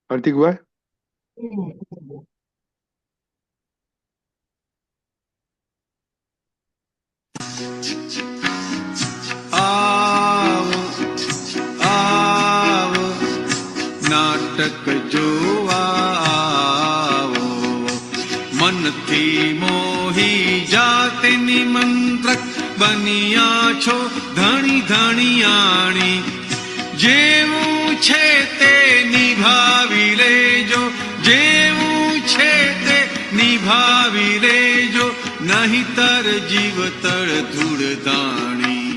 હાર્દિકભાઈ. આવો આવો નાટક જોવા આવો, મનથી મોહી જાતે નિમંત્રક બન્યા છો ધણી ધણિયાણી. જેવું છે તે નિભાવી લેજો, જેવું છે તે નિભાવી લેજો, નહીતર જીવતર ધૂળધાણી.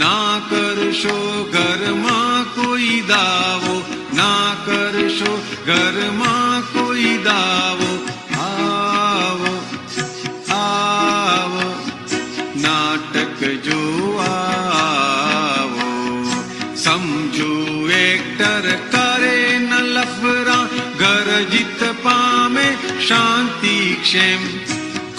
ના કરશો ઘરમાં કોઈ દાવો, ના કરશો ઘરમાં કોઈ દાવો. આવો આવો નાટક જોવા આવો. સમજો એક્ટર કરે ન લફરા, ઘર જીત પામે શાંતિ ક્ષેમ.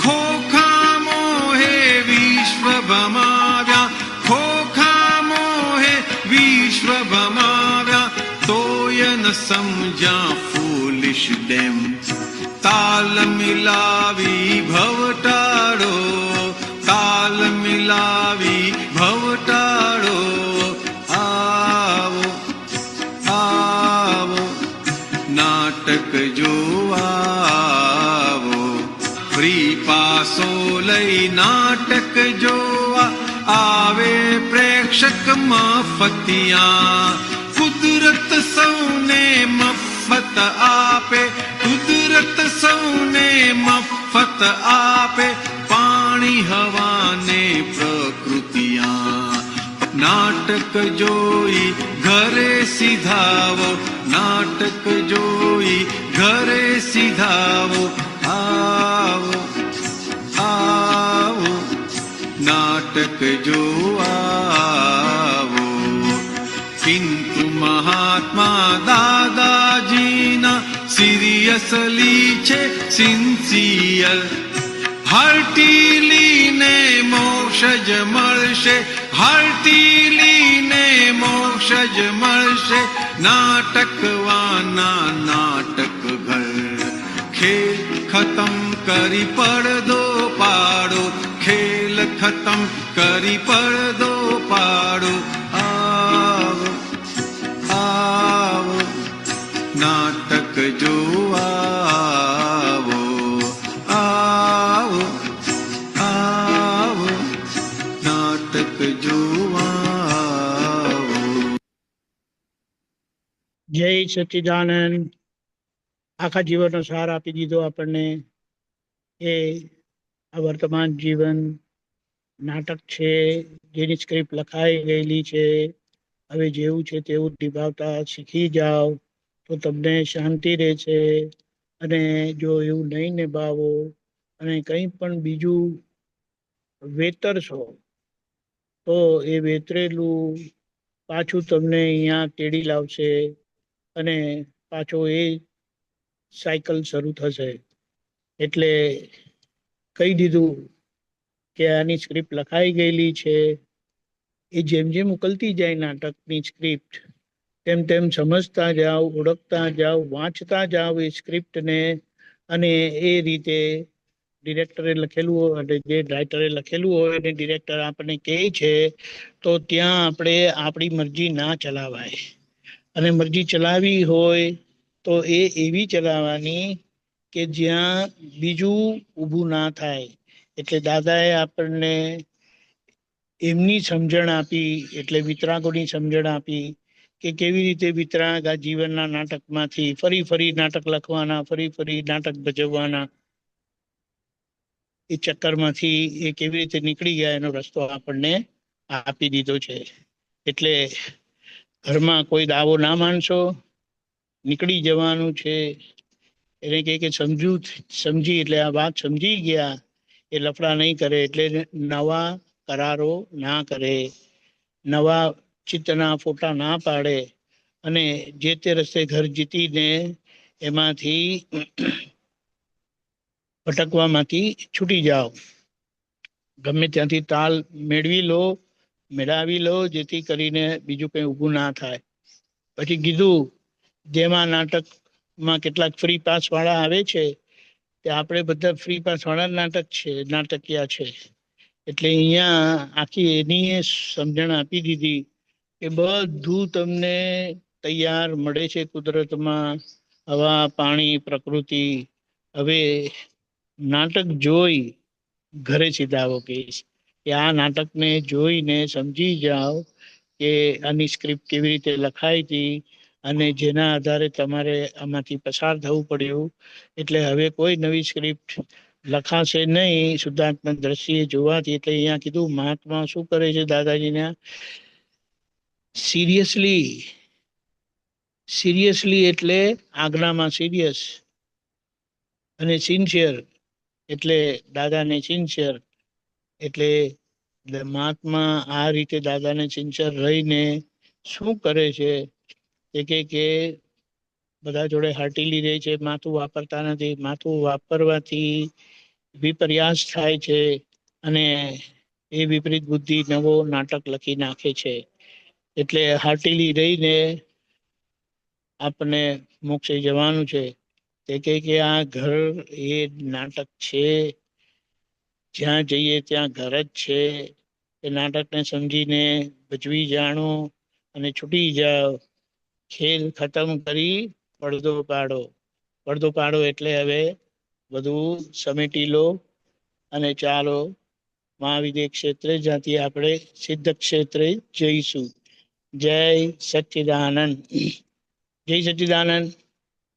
ખોખા મોહે વિશ્વ ભમાવ્યા, ખોખા મોહે વિશ્વ ભમાવ્યા, તોય ન સમજ્યા ફૂલિશ ડેમ. તાલ મિલાવી ભવટાળો, તાલ મિલાવી ભવટાળો. આવો આવો નાટક જોવા આવો. ફ્રી પાસો લઈ નાટક જોવા આવે પ્રેક્ષક મફતિયા. કુદરત સૌને મફત આપે, કુદરત સૌને મફત આપે, પાણી હવાને પ્રકૃતિયા. નાટક જોઈ ઘરે સીધાવો, નાટક જોઈ ઘરે સીધાવો. આવો આવો નાટક જોવા આવો. કિંતુ મહાત્મા દાદાજીના સિરિયસલી છે સિન્સિયર. હાર્ટીલીને મોક્ષ જ મળશે, હાર્ટીલીને મોક્ષ જ મળશે, નાટકવાના નાટક ઘર. ખેલ ખતમ કરી પડદો પાડો, ખેલ ખતમ કરી પડદો પાડો. આવો આવો નાટક જોવા આવો. આવો આવો નાટક જોવા આવો. જય સચ્ચિદાનંદ. આખા જીવનનો સાર આપી દીધો આપણને. એ આ વર્તમાન જીવન નાટક છે, જેની સ્ક્રિપ્ટ લખાઈ ગયેલી છે. હવે જેવું છે તેવું નિભાવતા શીખી જાઓ તો તમને શાંતિ રહે છે. અને જો એવું નહીં નિભાવો અને કંઈ પણ બીજું વેતરશો તો એ વેતરેલું પાછું તમને અહીંયા તેડી લાવશે અને પાછો એ સાયકલ શરૂ થશે. એટલે કહી દીધું કે આની સ્ક્રિપ્ટ લખાઈ ગયેલી છે. એ જેમ જેમ ઉકલતી જાય નાટકની સ્ક્રિપ્ટ, તેમ તેમ સમજતા જાઓ, ઓળખતા જાઓ, વાંચતા જાઓ એ સ્ક્રિપ્ટને. અને એ રીતે ડિરેક્ટરે લખેલું હોય અને જે રાઇટરે લખેલું હોય અને ડિરેક્ટર આપણને કહે છે તો ત્યાં આપણે આપણી મરજી ના ચલાવાય. અને મરજી ચલાવી હોય તો એ એવી ચલાવવાની કે જ્યાં બીજું ઊભું ના થાય. એટલે દાદાએ આપણને એમની સમજણ આપી, એટલે વિતરાગોની સમજણ આપી કે કેવી રીતે વિતરાગ આ જીવનના નાટકમાંથી ફરી ફરી નાટક લખવાના, ફરી ફરી નાટક ભજવવાના એ ચક્કરમાંથી એ કેવી રીતે નીકળી ગયા એનો રસ્તો આપણને આપી દીધો છે. એટલે ઘરમાં કોઈ દાવો ના માનશો, નીકળી જવાનું છે. એને કહે કે સમજી એટલે આ વાત સમજી ગયા એ લફડા નહીં કરે, એટલે નવા કરારો ના કરે, નવા ચિત્તના ફોટા ના પાડે અને જે તે રસ્તે ઘર જીતીને એમાંથી ભટકવામાંથી છૂટી જાઓ. ગમે ત્યાંથી તાલ મેળવી લો જેથી કરીને બીજું કંઈ ઊભું ના થાય. પછી કીધું જેમાં નાટકમાં કેટલાક ફ્રી પાસ વાળા આવે છે તે આપણે બધા ફ્રી પાસ વાળા નાટકિયા છે. એટલે અહીંયા આખી એની સમજણ આપી દીધી કે બધું તમને તૈયાર મળે છે કુદરતમાં, હવા, પાણી, પ્રકૃતિ. હવે નાટક જોઈ ઘરે સીધા આવો કહીશ કે આ નાટકને જોઈને સમજી જાઓ કે આની સ્ક્રિપ્ટ કેવી રીતે લખાઈ હતી અને જેના આધારે તમારે આમાંથી પસાર થવું પડ્યું. એટલે હવે કોઈ નવી સ્ક્રિપ્ટ લખાશે નહીં શુદ્ધાત્મક દ્રષ્ટિએ જોવાથી. એટલે અહીંયા કીધું મહાત્મા શું કરે છે દાદાજીને, સિરિયસલી એટલે આજ્ઞામાં સિરિયસ, અને સિન્સિયર એટલે દાદાને સિન્સિયર. એટલે મહાત્મા આ રીતે દાદાને સિન્સિયર રહીને શું કરે છે કે બધા જોડે હાર્ટીલી રહે છે, માથું વાપરતા નથી. માથું વાપરવાથી વિપર્યાસ થાય છે અને એ વિપરીત બુદ્ધિ નવો નાટક લખી નાખે છે. એટલે હાર્ટીલી રહીને આપણે મોક્ષે જવાનું છે. તે કે આ ઘર એ નાટક છે, જ્યાં જઈએ ત્યાં ઘર જ છે. એ નાટકને સમજીને ભજવી જાણો અને છૂટી જાઓ. ખેલ ખતમ કરી પડદો પાડો. પડદો પાડો એટલે હવે બધું સમેટી લો અને ચાલો મહાવિદ્ય ક્ષેત્રે, જ્યાંથી આપણે સિદ્ધ ક્ષેત્રે જઈશું. જય સચ્ચિદાનંદ. જય સચ્ચિદાનંદ.